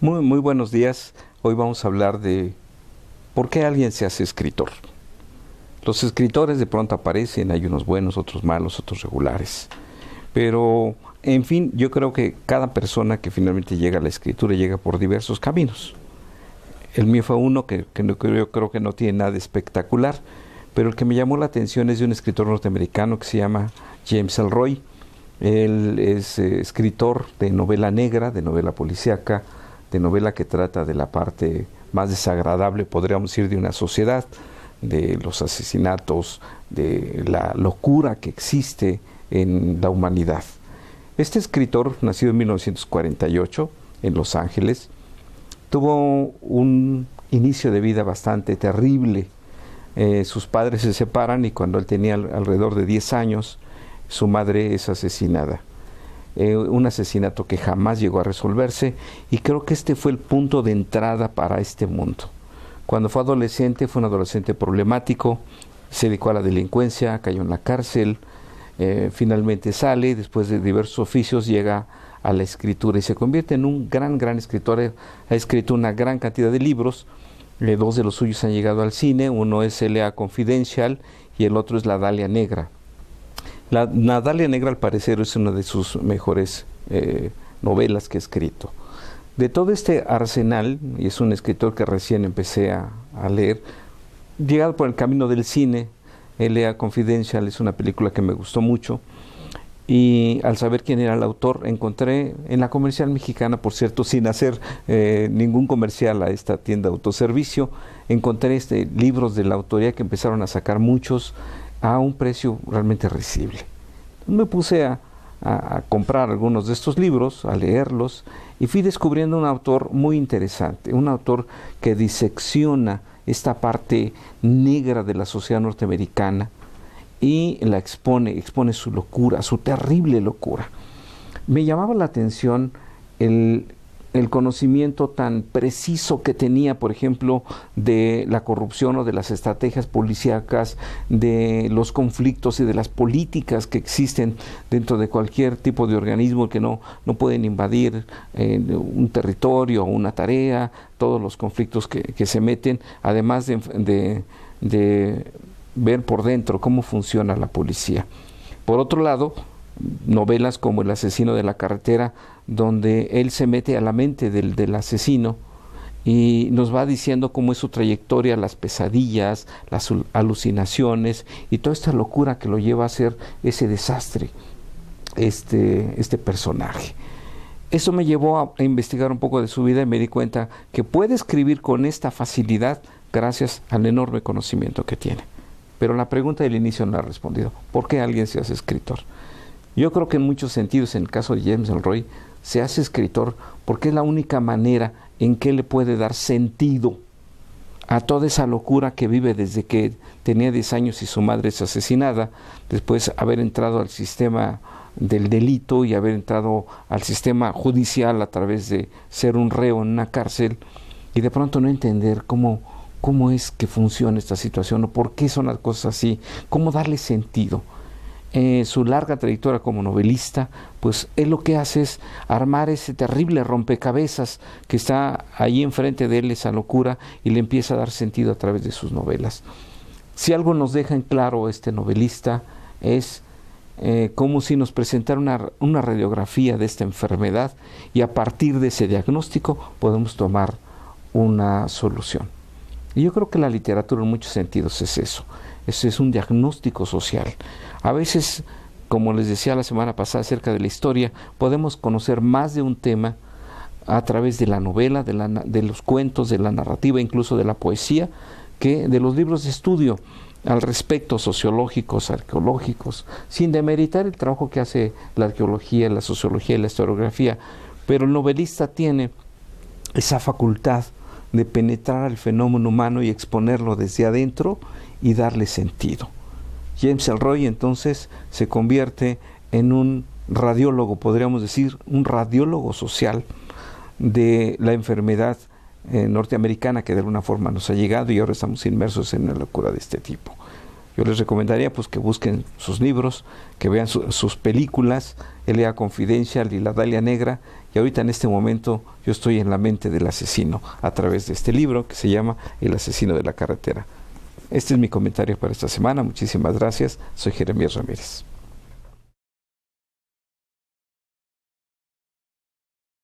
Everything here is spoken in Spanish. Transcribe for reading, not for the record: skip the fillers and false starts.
Muy buenos días. Hoy vamos a hablar de por qué alguien se hace escritor. Los escritores de pronto aparecen, hay unos buenos, otros malos, otros regulares. Pero, en fin, yo creo que cada persona que finalmente llega a la escritura llega por diversos caminos. El mío fue uno yo creo que no tiene nada de espectacular, pero el que me llamó la atención es de un escritor norteamericano que se llama James Ellroy. Él es escritor de novela negra, de novela policíaca, de novela que trata de la parte más desagradable, podríamos decir, de una sociedad, de los asesinatos, de la locura que existe en la humanidad. Este escritor, nacido en 1948 en Los Ángeles, tuvo un inicio de vida bastante terrible. Sus padres se separan y cuando él tenía alrededor de 10 años, su madre es asesinada. Un asesinato que jamás llegó a resolverse, y creo que este fue el punto de entrada para este mundo. Cuando fue adolescente, fue un adolescente problemático, se dedicó a la delincuencia, cayó en la cárcel, finalmente sale, después de diversos oficios llega a la escritura y se convierte en un gran escritor. Ha escrito una gran cantidad de libros, dos de los suyos han llegado al cine, uno es L.A. Confidential y el otro es La Dalia Negra. La Dalia Negra, al parecer, es una de sus mejores novelas que ha escrito. De todo este arsenal, y es un escritor que recién empecé a leer, llegado por el camino del cine, L.A. Confidential es una película que me gustó mucho, y al saber quién era el autor, encontré en la Comercial Mexicana, por cierto, sin hacer ningún comercial a esta tienda de autoservicio, encontré libros de la autoría que empezaron a sacar muchos, a un precio realmente risible. Me puse a comprar algunos de estos libros, a leerlos, y fui descubriendo un autor muy interesante, un autor que disecciona esta parte negra de la sociedad norteamericana y la expone su locura, su terrible locura. Me llamaba la atención el conocimiento tan preciso que tenía, por ejemplo, de la corrupción o de las estrategias policíacas, de los conflictos y de las políticas que existen dentro de cualquier tipo de organismo que no pueden invadir un territorio o una tarea, todos los conflictos que se meten, además de ver por dentro cómo funciona la policía. Por otro lado, novelas como El asesino de la carretera, donde él se mete a la mente del asesino y nos va diciendo cómo es su trayectoria, las pesadillas, las alucinaciones y toda esta locura que lo lleva a hacer ese desastre, este personaje. Eso me llevó a investigar un poco de su vida y me di cuenta que puede escribir con esta facilidad gracias al enorme conocimiento que tiene. Pero la pregunta del inicio no la he respondido. ¿Por qué alguien se hace escritor? Yo creo que en muchos sentidos, en el caso de James Ellroy, se hace escritor porque es la única manera en que le puede dar sentido a toda esa locura que vive desde que tenía 10 años y su madre es asesinada, después haber entrado al sistema del delito y haber entrado al sistema judicial a través de ser un reo en una cárcel, y de pronto no entender cómo es que funciona esta situación o por qué son las cosas así, cómo darle sentido. Su larga trayectoria como novelista, pues él lo que hace es armar ese terrible rompecabezas que está ahí enfrente de él, esa locura, y le empieza a dar sentido a través de sus novelas. Si algo nos deja en claro este novelista es como si nos presentara una radiografía de esta enfermedad, y a partir de ese diagnóstico podemos tomar una solución. Y yo creo que la literatura en muchos sentidos es eso, es un diagnóstico social. A veces, como les decía la semana pasada acerca de la historia, podemos conocer más de un tema a través de la novela, de los cuentos, de la narrativa, incluso de la poesía, que de los libros de estudio al respecto, sociológicos, arqueológicos, sin demeritar el trabajo que hace la arqueología, la sociología y la historiografía. Pero el novelista tiene esa facultad de penetrar al fenómeno humano y exponerlo desde adentro y darle sentido. James Ellroy entonces se convierte en un radiólogo, podríamos decir, un radiólogo social de la enfermedad norteamericana que de alguna forma nos ha llegado, y ahora estamos inmersos en una locura de este tipo. Yo les recomendaría pues que busquen sus libros, que vean sus películas, L.A. Confidential y La Dalia Negra, y ahorita en este momento yo estoy en la mente del asesino a través de este libro que se llama El asesino de la carretera. Este es mi comentario para esta semana. Muchísimas gracias. Soy Jeremías Ramírez.